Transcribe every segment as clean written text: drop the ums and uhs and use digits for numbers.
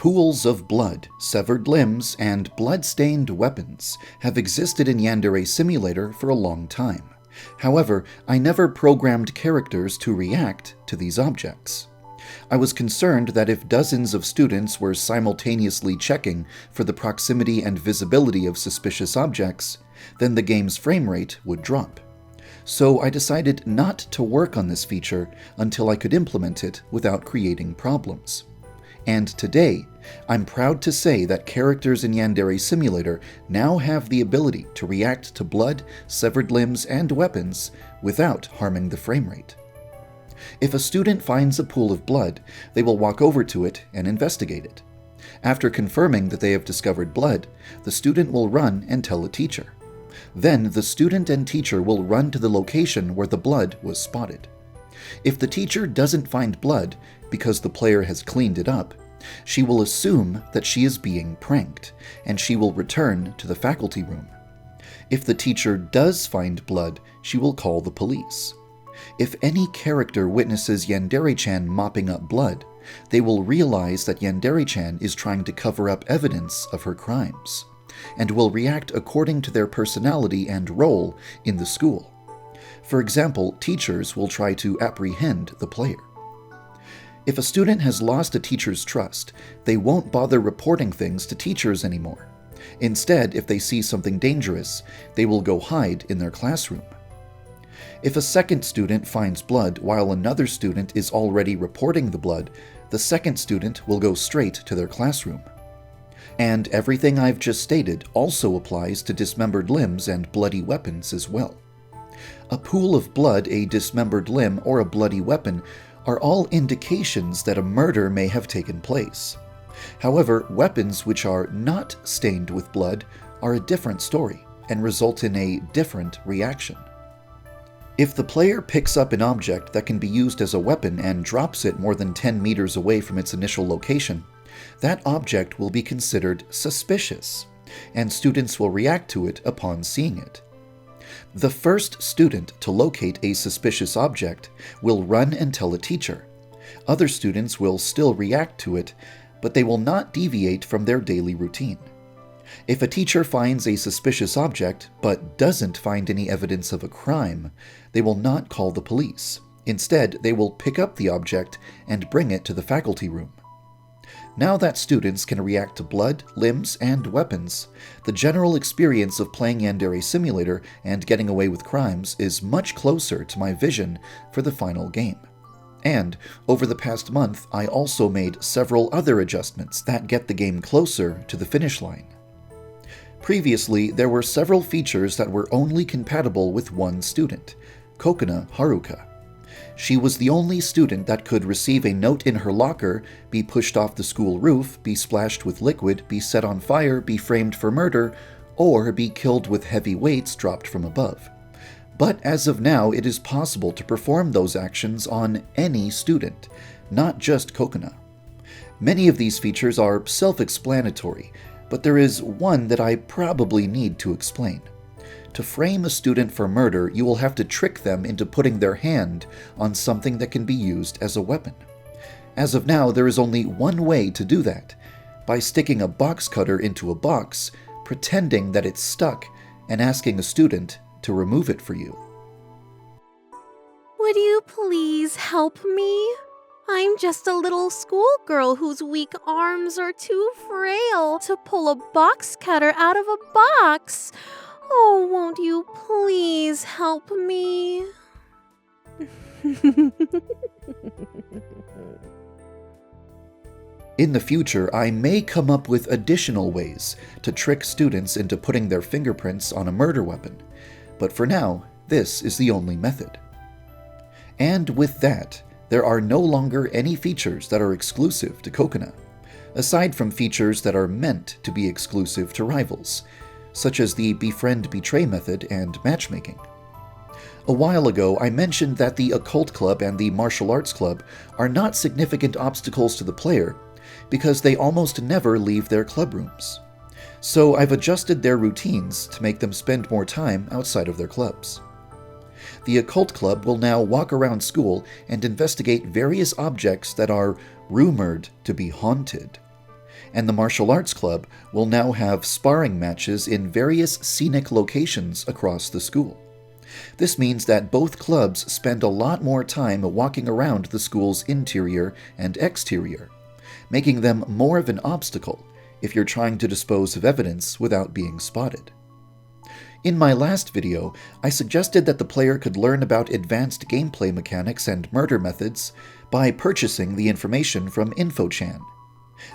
Pools of blood, severed limbs, and blood-stained weapons have existed in Yandere Simulator for a long time. However, I never programmed characters to react to these objects. I was concerned that if dozens of students were simultaneously checking for the proximity and visibility of suspicious objects, then the game's frame rate would drop. So I decided not to work on this feature until I could implement it without creating problems. And today, I'm proud to say that characters in Yandere Simulator now have the ability to react to blood, severed limbs, and weapons without harming the frame rate. If a student finds a pool of blood, they will walk over to it and investigate it. After confirming that they have discovered blood, the student will run and tell a teacher. Then the student and teacher will run to the location where the blood was spotted. If the teacher doesn't find blood because the player has cleaned it up, she will assume that she is being pranked, and she will return to the faculty room. If the teacher does find blood, she will call the police. If any character witnesses Yandere-chan mopping up blood, they will realize that Yandere-chan is trying to cover up evidence of her crimes, and will react according to their personality and role in the school. For example, teachers will try to apprehend the player. If a student has lost a teacher's trust, they won't bother reporting things to teachers anymore. Instead, if they see something dangerous, they will go hide in their classroom. If a second student finds blood while another student is already reporting the blood, the second student will go straight to their classroom. And everything I've just stated also applies to dismembered limbs and bloody weapons as well. A pool of blood, a dismembered limb, or a bloody weapon are all indications that a murder may have taken place. However, weapons which are not stained with blood are a different story and result in a different reaction. If the player picks up an object that can be used as a weapon and drops it more than 10 meters away from its initial location, that object will be considered suspicious, and students will react to it upon seeing it. The first student to locate a suspicious object will run and tell a teacher. Other students will still react to it, but they will not deviate from their daily routine. If a teacher finds a suspicious object but doesn't find any evidence of a crime, they will not call the police. Instead, they will pick up the object and bring it to the faculty room. Now that students can react to blood, limbs, and weapons, the general experience of playing Yandere Simulator and getting away with crimes is much closer to my vision for the final game. And over the past month, I also made several other adjustments that get the game closer to the finish line. Previously, there were several features that were only compatible with one student, Kokona Haruka. She was the only student that could receive a note in her locker, be pushed off the school roof, be splashed with liquid, be set on fire, be framed for murder, or be killed with heavy weights dropped from above. But as of now, it is possible to perform those actions on any student, not just Kokona. Many of these features are self-explanatory, but there is one that I probably need to explain. To frame a student for murder, you will have to trick them into putting their hand on something that can be used as a weapon. As of now, there is only one way to do that, by sticking a box cutter into a box, pretending that it's stuck, and asking a student to remove it for you. Would you please help me? I'm just a little schoolgirl whose weak arms are too frail to pull a box cutter out of a box. Oh, won't you please help me? In the future, I may come up with additional ways to trick students into putting their fingerprints on a murder weapon, but for now, this is the only method. And with that, there are no longer any features that are exclusive to Kokona, aside from features that are meant to be exclusive to rivals, such as the befriend-betray method and matchmaking. A while ago, I mentioned that the Occult Club and the Martial Arts Club are not significant obstacles to the player because they almost never leave their club rooms. So I've adjusted their routines to make them spend more time outside of their clubs. The Occult Club will now walk around school and investigate various objects that are rumored to be haunted. and the martial arts club will now have sparring matches in various scenic locations across the school. This means that both clubs spend a lot more time walking around the school's interior and exterior, making them more of an obstacle if you're trying to dispose of evidence without being spotted. In my last video, I suggested that the player could learn about advanced gameplay mechanics and murder methods by purchasing the information from Infochan.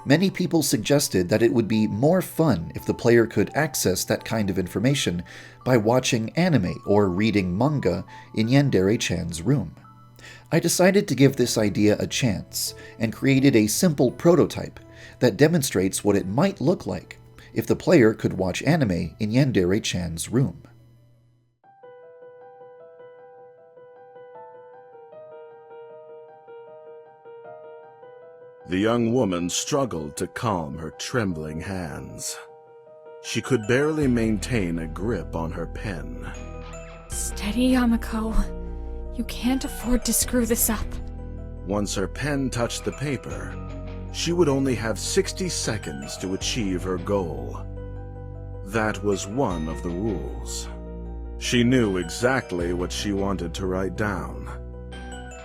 Many people suggested that it would be more fun if the player could access that kind of information by watching anime or reading manga in Yandere-chan's room. I decided to give this idea a chance and created a simple prototype that demonstrates what it might look like if the player could watch anime in Yandere-chan's room. The young woman struggled to calm her trembling hands. She could barely maintain a grip on her pen. Steady, Yamiko. You can't afford to screw this up. Once her pen touched the paper, she would only have 60 seconds to achieve her goal. That was one of the rules. She knew exactly what she wanted to write down.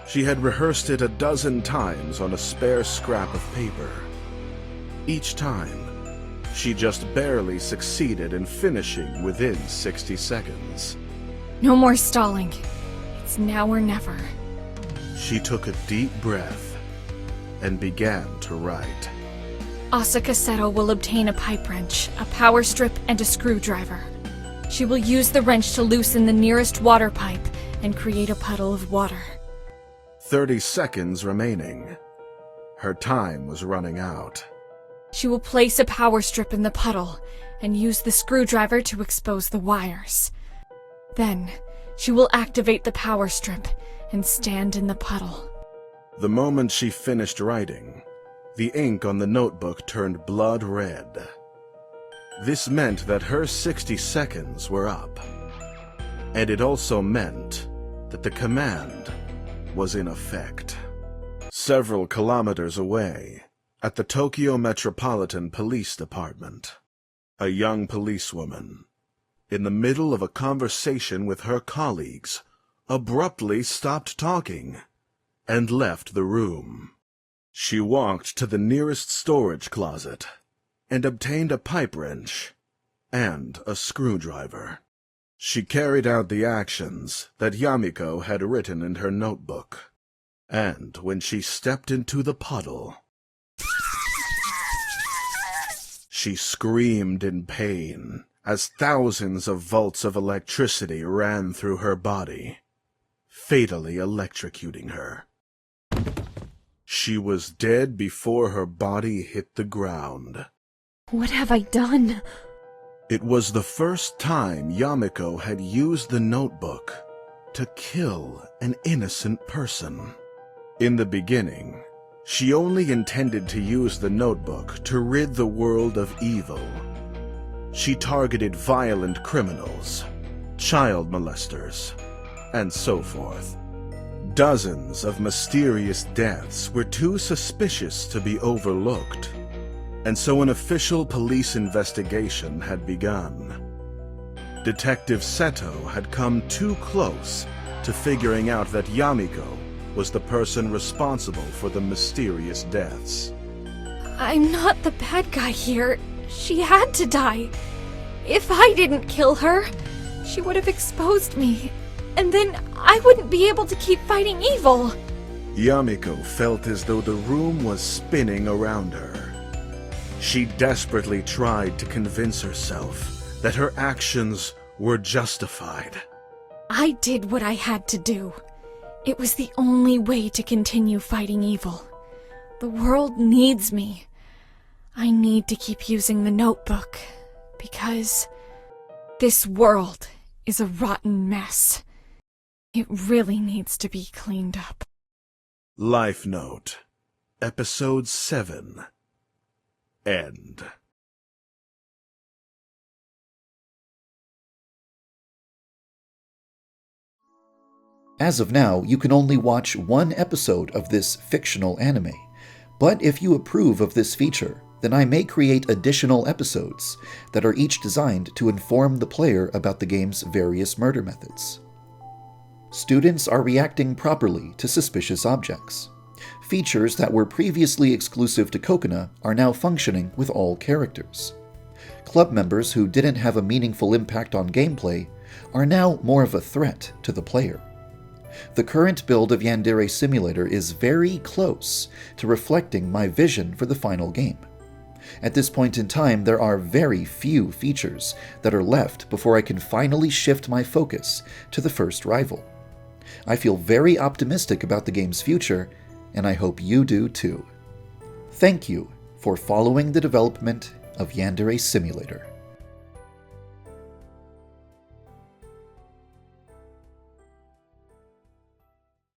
She had rehearsed it a dozen times on a spare scrap of paper. Each time, she just barely succeeded in finishing within 60 seconds. No more stalling. It's now or never. She took a deep breath and began to write. Asaka Seto will obtain a pipe wrench, a power strip, and a screwdriver. She will use the wrench to loosen the nearest water pipe and create a puddle of water. 30 seconds remaining. Her time was running out. She will place a power strip in the puddle and use the screwdriver to expose the wires. Then, she will activate the power strip and stand in the puddle. The moment she finished writing, the ink on the notebook turned blood red. This meant that her 60 seconds were up. And it also meant that the command was in effect. Several kilometers away, at the Tokyo Metropolitan Police Department, a young policewoman, in the middle of a conversation with her colleagues, abruptly stopped talking and left the room. She walked to the nearest storage closet and obtained a pipe wrench and a screwdriver. She carried out the actions that Yamiko had written in her notebook, and when she stepped into the puddle, she screamed in pain as thousands of volts of electricity ran through her body, fatally electrocuting her. She was dead before her body hit the ground. What have I done? It was the first time Yamiko had used the notebook to kill an innocent person. In the beginning, she only intended to use the notebook to rid the world of evil. She targeted violent criminals, child molesters, and so forth. Dozens of mysterious deaths were too suspicious to be overlooked, and so an official police investigation had begun. Detective Seto had come too close to figuring out that Yamiko was the person responsible for the mysterious deaths. I'm not the bad guy here. She had to die. If I didn't kill her, she would have exposed me, and then I wouldn't be able to keep fighting evil. Yamiko felt as though the room was spinning around her. She desperately tried to convince herself that her actions were justified. I did what I had to do. It was the only way to continue fighting evil. The world needs me. I need to keep using the notebook, because this world is a rotten mess. It really needs to be cleaned up. Life Note, Episode 7. End. As of now, you can only watch one episode of this fictional anime, but if you approve of this feature, then I may create additional episodes that are each designed to inform the player about the game's various murder methods. Students are reacting properly to suspicious objects. Features that were previously exclusive to Kokona are now functioning with all characters. Club members who didn't have a meaningful impact on gameplay are now more of a threat to the player. The current build of Yandere Simulator is very close to reflecting my vision for the final game. At this point in time, there are very few features that are left before I can finally shift my focus to the first rival. I feel very optimistic about the game's future, and I hope you do too. Thank you for following the development of Yandere Simulator.